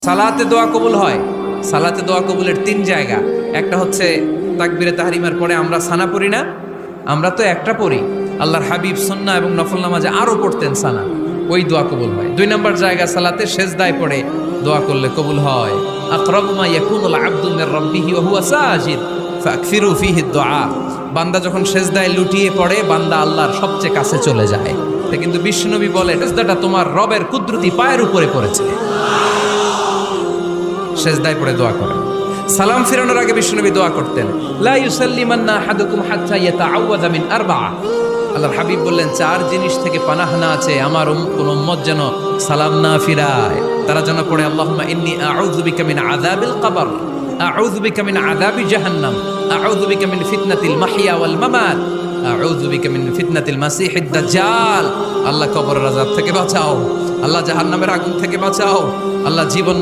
সালাতে দোয়া কবুল হয়। সালাতে দোয়া কবুলের তিন জায়গা। একটা হচ্ছে তাকবীরে তাহরিমার পরে আমরা সানা পড়ি না, আমরা তো একটা পড়ি। আল্লাহর হাবিব সুন্নাহ এবং নফল নামাজে আরো পড়তেন সানা, ওই দোয়া কবুল হয়। দুই নম্বর জায়গা সালাতে সেজদায় পড়ে দোয়া করলে কবুল হয়। আকরাবু মা ইয়াকুনুল আবদু মির রাব্বিহি ওয়া হুয়া সাজিদ ফাকসিরু ফীহি দুআ। বান্দা যখন সেজদায় লুটিয়ে পড়ে, বান্দা আল্লাহর সবচেয়ে কাছে চলে যায়। তা কিন্তু বিশ্বনবী বলে, সেজদাটা তোমার রবের কুদরতি পায়ের উপরে পড়েছে। সেজদায় পড়ে দোয়া করেন। সালাম ফিরানোর আগে বিশ্বনবী দোয়া করতেন, লা ইউসাল্লিমান্না আহাদুকুম হাত্তা ইয়াতাআওয়াযা মিন আরবা'a। আল্লাহর হাবিব বললেন, চার জিনিস থেকে পানাহানা আছে আমার কোন উম্মত যেন সালাম না ফিরায়। তারা যেন পড়ে, আল্লাহুম্মা ইন্নী আউযু বিকা মিন আযাবিল কবর, আউযু বিকা মিন আযাবি জাহান্নাম, আউযু বিকা মিন ফিতনাতিল মাহইয়া ওয়াল মামাত, আউযু বিকা মিন ফিতনাতিল মাসিহিদ দাজ্জাল। আল্লাহ কবরের আযাব থেকে বাঁচাও, আল্লাহ জাহান্নামের আগুন থেকে বাঁচাও, আল্লাহ জীবন